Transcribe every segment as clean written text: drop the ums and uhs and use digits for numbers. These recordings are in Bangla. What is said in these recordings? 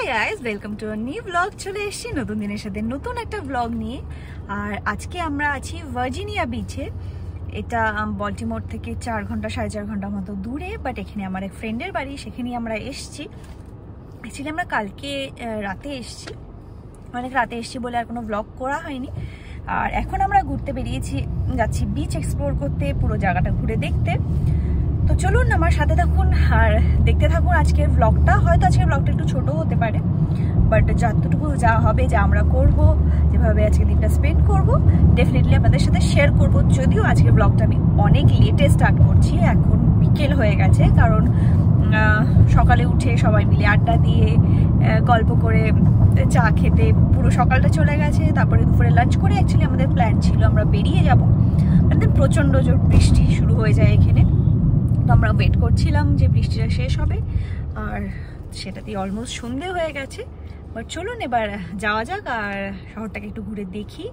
Hi guys, welcome to a new blog. চলে এসেছি নতুন দিনের সাথে নতুন একটা ব্লগ নিয়ে। আর আজকে আমরা আছি ভার্জিনিয়া বিচে। এটা বল্টিমোর থেকে 4 ঘন্টা 4.5 ঘন্টা মতো দূরে, বাট এখানে আমার এক ফ্রেন্ডের বাড়ি, সেখানেই আমরা এসেছি। অ্যাকচুয়ালি আমরা কালকে রাতে এসেছি, অনেক রাতে এসেছি বলে আর কোনো ব্লগ করা হয়নি। আর এখন আমরা ঘুরতে বেরিয়েছি, যাচ্ছি বিচ এক্সপ্লোর করতে, পুরো জায়গাটা ঘুরে দেখতে। তো চলুন আমার সাথে থাকুন আর দেখতে থাকুন আজকের ব্লগটা। হয়তো আজকের ব্লগটা একটু ছোট হতে পারে, বাট যতটুকু যা হবে, যা আমরা করব, যেভাবে আজকে দিনটা স্পেন্ড করব, ডেফিনেটলি আপনাদের সাথে শেয়ার করব। যদিও আজকের ব্লগটা আমি অনেক লেটে স্টার্ট করছি, এখন বিকেল হয়ে গেছে, কারণ সকালে উঠে সবাই মিলে আড্ডা দিয়ে গল্প করে চা খেতে পুরো সকালটা চলে গেছে। তারপরে দুপুরে লাঞ্চ করে অ্যাকচুয়ালি আমাদের প্ল্যান ছিল আমরা বেরিয়ে যাব, মানে প্রচণ্ড জোর বৃষ্টি শুরু হয়ে যায় এখানে। তো আমরা ওয়েট করছিলাম যে বৃষ্টিটা শেষ হবে, আর সেটাতেই অলমোস্ট সন্ধে হয়ে গেছে। বাট চলুন এবার যাওয়া যাক আর শহরটাকে একটু ঘুরে দেখি।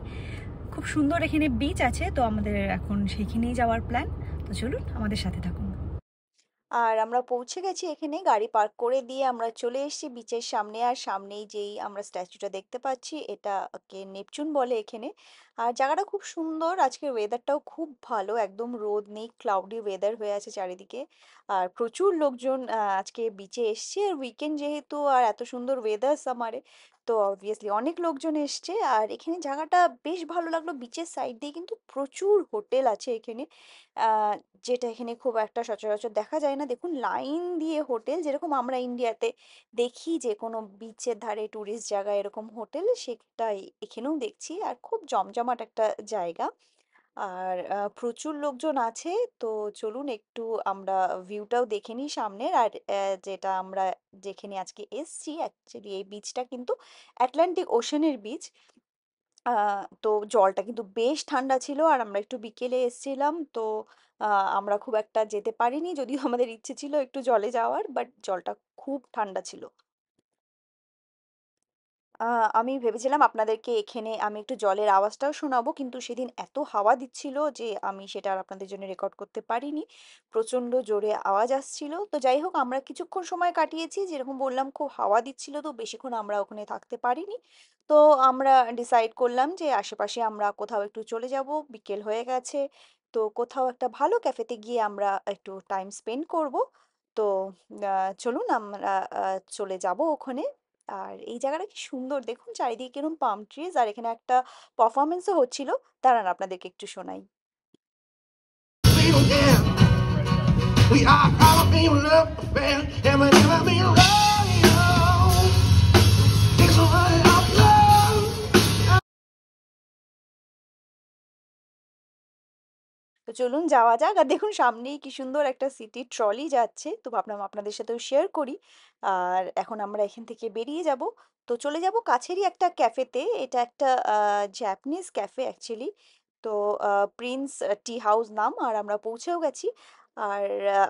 খুব সুন্দর এখানে বিচ আছে, তো আমাদের এখন সেইখানেই যাওয়ার প্ল্যান। তো চলুন আমাদের সাথে থাকুন। আর আমরা পৌঁছে গেছি এখানে, গাড়ি পার্ক করে দিয়ে আমরা চলে এসেছি বিচের সামনে। আর সামনেই যেই আমরা স্ট্যাচুটা দেখতে পাচ্ছি, এটাকে নেপচুন বলে এখানে। আর জায়গাটা খুব সুন্দর, আজকের ওয়েদারটাও খুব ভালো, একদম রোদ নেই, ক্লাউডি ওয়েদার হয়ে আছে চারিদিকে। আর প্রচুর লোকজন আজকে বিচে এসছে, আর উইকেন্ড যেহেতু, আর এত সুন্দর ওয়েদার সামারে, তো অবভিয়াসলি অনেক লোকজন এসছে। আর এখানে জায়গাটা বেশ ভালো লাগলো, বিচের সাইড দিয়ে কিন্তু প্রচুর হোটেল আছে এখানে, যেটা এখানে খুব একটা সচরাচর দেখা যায় না। দেখুন লাইন দিয়ে হোটেল, যেরকম আমরা ইন্ডিয়াতে দেখি যে কোনো বিচের ধারে ট্যুরিস্ট জায়গায় এরকম হোটেল, সেটাই এখানেও দেখছি। আর খুব জমজমাট একটা জায়গা, আর প্রচুর লোকজন আছে। তো চলুন একটু আমরা ভিউটাও দেখে নিই সামনের। আর যেটা আমরা যেখানে আজকে এসছি, অ্যাকচুয়ালি এই বিচটা কিন্তু আটলান্টিক ওশানের বিচ। তো জলটা কিন্তু বেশ ঠান্ডা ছিল, আর আমরা একটু বিকেলে এসছিলাম, তো আমরা খুব একটা যেতে পারিনি, যদিও আমাদের ইচ্ছে ছিল একটু জলে যাওয়ার, বাট জলটা খুব ঠান্ডা ছিল। আমি ভেবেছিলাম আপনাদেরকে এখানে আমি একটু জলের আওয়াজটাও শোনাবো, কিন্তু সেদিন এত হাওয়া দিচ্ছিল যে আমি সেটা আর আপনাদের জন্য রেকর্ড করতে পারিনি। প্রচণ্ড জোরে আওয়াজ আসছিল। তো যাই হোক, আমরা কিছুক্ষণ সময় কাটিয়েছি, যেরকম বললাম খুব হাওয়া দিচ্ছিল, তো বেশিক্ষণ আমরা ওখানে থাকতে পারিনি। তো আমরা ডিসাইড করলাম যে আশেপাশে আমরা কোথাও একটু চলে যাব, বিকেল হয়ে গেছে। তো কোথাও একটা ভালো ক্যাফেতে গিয়ে আমরা একটু টাইম স্পেন্ড করব। তো চলুন আমরা চলে যাব ওখানে। আর এই জায়গাটা কি সুন্দর, দেখুন চারিদিকে কিরকম পাম ট্রিজ, আর এখানে একটা পারফরমেন্সও হচ্ছিল। দাঁড়ান আপনাদেরকে একটু শোনাই। We are proud of being loved, man, and we'll never be alone. It's a running up love. তো চলুন যাওয়া যাক। আর দেখুন সামনেই কি সুন্দর একটা সিটি ট্রলি যাচ্ছে, তো ভাবলাম আপনাদের সাথেও শেয়ার করি। আর এখন আমরা এখান থেকে বেরিয়ে যাব। তো চলে যাব কাছেরই একটা ক্যাফেতে, এটা একটা জাপানিজ ক্যাফে অ্যাকচুয়ালি। তো প্রিন্স টি হাউস নাম, আর আমরা পৌঁছেও গেছি। আর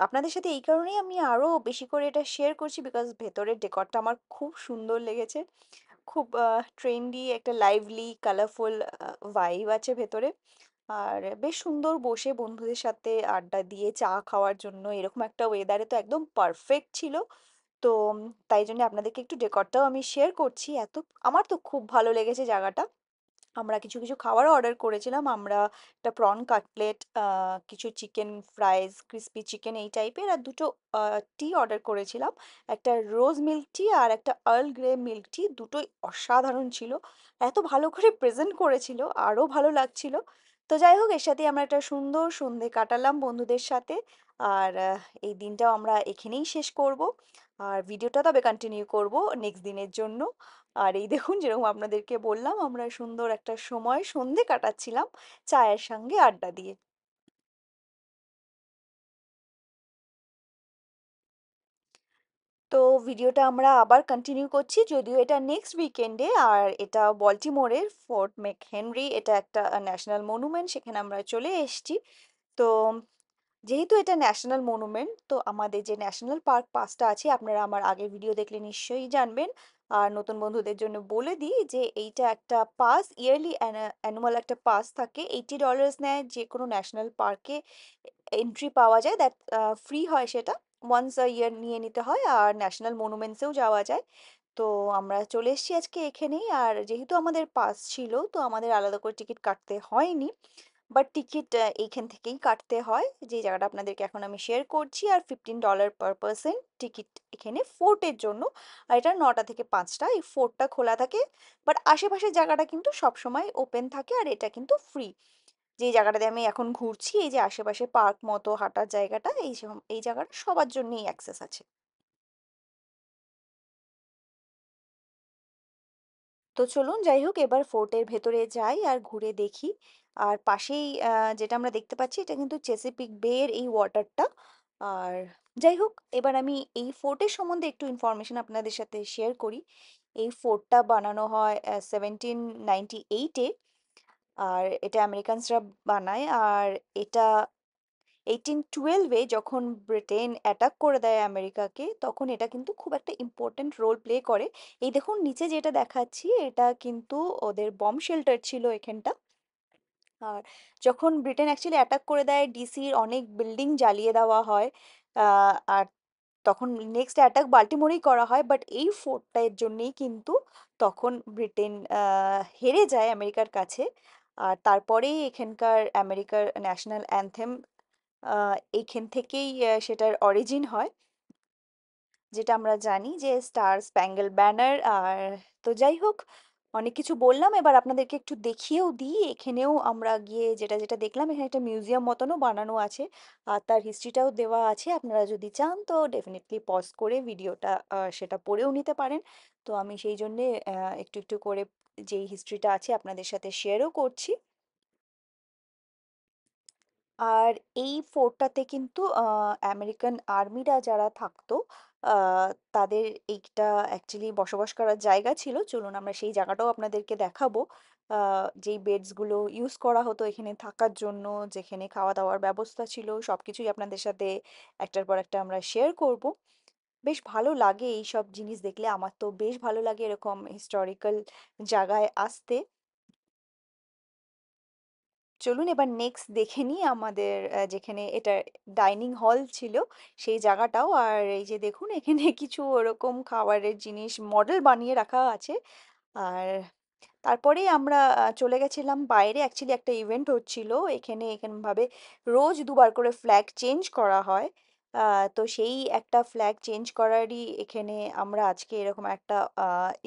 আপনাদের সাথে এই কারণেই আমি আরো বেশি করে এটা শেয়ার করছি, বিকজ ভেতরের ডেকরটা আমার খুব সুন্দর লেগেছে। খুব ট্রেন্ডি একটা লাইভলি কালারফুল ভাইব আছে ভেতরে। আর বেশ সুন্দর বসে বন্ধুদের সাথে আড্ডা দিয়ে চা খাওয়ার জন্য এরকম একটা ওয়েদারে তো একদম পারফেক্ট ছিল। তো তাই জন্য আপনাদেরকে একটু ডেকরটাও আমি শেয়ার করছি। আমার তো খুব ভালো লেগেছে জায়গাটা। আমরা কিছু কিছু খাবারও অর্ডার করেছিলাম। আমরা একটা প্রন কাটলেট, কিছু চিকেন ফ্রাইজ, ক্রিস্পি চিকেন এই টাইপের, আর দুটো টি অর্ডার করেছিলাম। একটা রোজ মিল্ক টি আর একটা আর্ল গ্রে মিল্ক টি, দুটোই অসাধারণ ছিল। এত ভালো করে প্রেজেন্ট করেছিল, আরও ভালো লাগছিল। তো যাই হোক, এর সাথে আমরা একটা সুন্দর সন্ধে কাটালাম বন্ধুদের সাথে। আর এই দিনটাও আমরা এখানেই শেষ করব। আর ভিডিওটা তবে কন্টিনিউ করব নেক্সট দিনের জন্য। আর এই দেখুন, যেরকম আপনাদেরকে বললাম, আমরা সুন্দর একটা সময় সন্ধে কাটাচ্ছিলাম চায়ের সঙ্গে আড্ডা দিয়ে। তো ভিডিওটা আমরা আবার কন্টিনিউ করছি, যদিও এটা নেক্সট উইকেন্ডে। আর এটা বল্টিমোরের ফোর্ট মেকহেনরি, এটা একটা ন্যাশনাল মনুমেন্ট, সেখানে আমরা চলে এসেছি। তো যেহেতু এটা ন্যাশনাল মনুমেন্ট, তো আমাদের যে ন্যাশনাল পার্ক পাসটা আছে, আপনারা আমার আগের ভিডিও দেখলে নিশ্চয়ই জানবেন। আর নতুন বন্ধুদের জন্য বলে দিই যে এইটা একটা পাস, ইয়ারলি অ্যানুয়াল একটা পাস থাকে, $80 নেয়। যে কোনো ন্যাশনাল পার্কে এন্ট্রি পাওয়া যায়, দ্যাট ফ্রি হয় সেটা। ওয়ান্স আ ইয়ার নিয়ে নিতে হয়, আর ন্যাশনাল মনুমেন্টসেও যাওয়া যায়। তো আমরা চলে এসেছি আজকে এখানেই। আর যেহেতু আমাদের পাস ছিল, তো আমাদের আলাদা করে টিকিট কাটতে হয়নি। বাট টিকিট এইখান থেকেই কাটতে হয়, যে জায়গাটা আপনাদেরকে এখন আমি শেয়ার করছি। আর $15 পার পারসন টিকিট এখানে ফোর্টের জন্য। আর এটা 9টা থেকে 5টা এই ফোর্টটা খোলা থাকে। বাট আশেপাশের জায়গাটা কিন্তু সবসময় ওপেন থাকে, আর এটা কিন্তু ফ্রি। যে জায়গাটাতে আমি এখন ঘুরছি, এই যে আশেপাশে পার্ক মতো হাঁটার জায়গাটা, এই জায়গাটা সবার জন্যই অ্যাক্সেস আছে। তো চলুন যাই হোক, এবার ফোর্টের ভেতরে যাই আর ঘুরে দেখি। আর পাশেই যেটা আমরা দেখতে পাচ্ছি, এটা কিন্তু চেসিপিক বে এর এই ওয়াটারটা। আর যাই হোক, এবার আমি এই ফোর্টের সম্বন্ধে একটু ইনফরমেশন আপনাদের সাথে শেয়ার করি। এই ফোর্টটা বানানো হয় 1798-এ। আর এটা আমেরিকানসরা বানায়। আর এটা 1812-এ যখন ব্রিটেন অ্যাটাক করে দেয় আমেরিকাকে, তখন এটা কিন্তু খুব একটা ইম্পর্ট্যান্ট রোল প্লে করে। এই দেখুন নিচে যেটা দেখাচ্ছি, এটা কিন্তু ওদের বম্ব শেল্টার ছিল এখানটা। আর যখন ব্রিটেন অ্যাকচুয়ালি অ্যাটাক করে দেয়, ডিসির অনেক বিল্ডিং জ্বালিয়ে দেওয়া হয়। আর তখন নেক্সট অ্যাটাক বাল্টিমোরেই করা হয়, বাট এই ফোর্টটার জন্যেই কিন্তু তখন ব্রিটেন হেরে যায় আমেরিকার কাছে। আর তারপরেই এখানকার আমেরিকার ন্যাশনাল অ্যানথেম এইখান থেকেই সেটার অরিজিন হয়, যেটা আমরা জানি যে স্টার স্প্যাঙ্গল ব্যানার। আর তো যাই হোক, অনেক কিছু বললাম, এবার আপনাদেরকে একটু দেখিয়েও দিই। এখানেও আমরা গিয়ে যেটা যেটা দেখলাম, এখানে একটা মিউজিয়াম মতনও বানানো আছে। আর তার হিস্ট্রিটাও দেওয়া আছে। আপনারা যদি চান তো ডেফিনেটলি পজ করে ভিডিওটা সেটা পড়েও নিতে পারেন। তো আমি সেই জন্যে একটু একটু করে যেই হিস্ট্রিটা আছে আপনাদের সাথে শেয়ারও করছি। আর এই ফোর্টটাতে কিন্তু আমেরিকান আর্মিরা যারা থাকতো, তাদের এইটা অ্যাকচুয়ালি বসবাস করার জায়গা ছিল। চলুন আমরা সেই জায়গাটাও আপনাদেরকে দেখাবো। যেই বেডসগুলো ইউজ করা হতো এখানে থাকার জন্য, যেখানে খাওয়া দাওয়ার ব্যবস্থা ছিল, সবকিছুই আপনাদের সাথে একটার পর একটা আমরা শেয়ার করব। বেশ ভালো লাগে এই সব জিনিস দেখলে, আমার তো বেশ ভালো লাগে এরকম হিস্টোরিক্যাল জায়গায় আসতে। চলুন এবার নেক্সট দেখে নিই আমাদের যেখানে এটা ডাইনিং হল ছিল সেই জায়গাটাও। আর এই যে দেখুন এখানে কিছু ওরকম খাবারের জিনিস মডেল বানিয়ে রাখা আছে। আর তারপরেই আমরা চলে গেছিলাম বাইরে। অ্যাকচুয়ালি একটা ইভেন্ট হচ্ছিল এখানে, ভাবে রোজ দুবার করে ফ্ল্যাগ চেঞ্জ করা হয়। তো সেই একটা ফ্ল্যাগ চেঞ্জ করারই এখানে আমরা আজকে এরকম একটা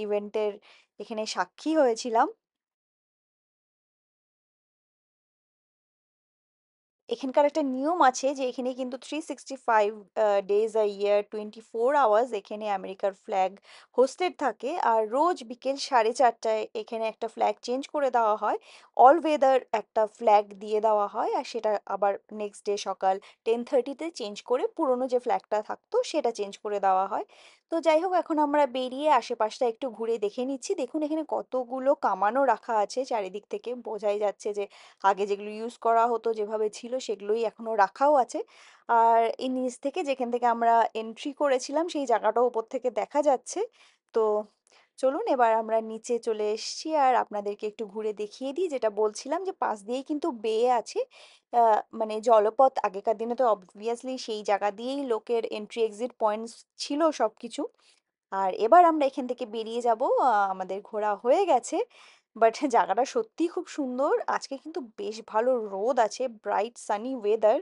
ইভেন্টের এখানে সাক্ষী হয়েছিলাম। এখানকার একটা নিয়ম আছে যে এখানে কিন্তু 365 ডেজ আ ইয়ার 24 আওয়ার্স এখানে আমেরিকার ফ্ল্যাগ হোস্টেড থাকে। আর রোজ বিকেল 4:30টায় এখানে একটা ফ্ল্যাগ চেঞ্জ করে দেওয়া হয়। অল ওয়েদার একটা ফ্ল্যাগ দিয়ে দেওয়া হয়, আর সেটা আবার নেক্সট ডে সকাল 10:30-তে চেঞ্জ করে পুরনো যে ফ্ল্যাগটা থাকতো সেটা চেঞ্জ করে দেওয়া হয়। তো যাই হোক, এখন আমরা বেরিয়ে আশেপাশটা একটু ঘুরে দেখে নিচ্ছি। দেখুন এখানে কতগুলো কামানও রাখা আছে, চারিদিক থেকে বোঝাই যাচ্ছে যে আগে যেগুলো ইউজ করা হতো যেভাবে ছিল সেগুলোই এখনো রাখাও আছে। আর এই নিচ থেকে যেখান থেকে আমরা এন্ট্রি করেছিলাম সেই জায়গাটাও উপর থেকে দেখা যাচ্ছে। তো চলুন এবার আমরা নিচে চলে এসেছি আর আপনাদেরকে একটু ঘুরে দেখিয়ে দিই। যেটা বলছিলাম যে পাশ দিয়েই কিন্তু বেয়ে আছে, মানে জলপথ। আগেকার দিনে তো অবভিয়াসলি সেই জায়গা দিয়েই লোকের এন্ট্রি এক্সিট পয়েন্টস ছিল সবকিছু। আর এবার আমরা এখান থেকে বেরিয়ে যাব। আমাদের ঘোরা হয়ে গেছে, বাট জায়গাটা সত্যিই খুব সুন্দর। আজকে কিন্তু বেশ ভালো রোদ আছে, ব্রাইট সানি ওয়েদার।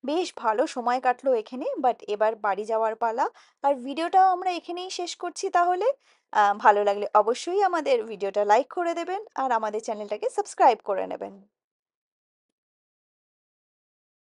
বেশ ভালো সময় কাটলো এখানে, বাট এবার বাড়ি যাওয়ার পালা। আর ভিডিওটাও আমরা এখানেই শেষ করছি তাহলে। ভালো লাগলে অবশ্যই আমাদের ভিডিওটা লাইক করে দেবেন আর আমাদের চ্যানেলটাকে সাবস্ক্রাইব করে নেবেন।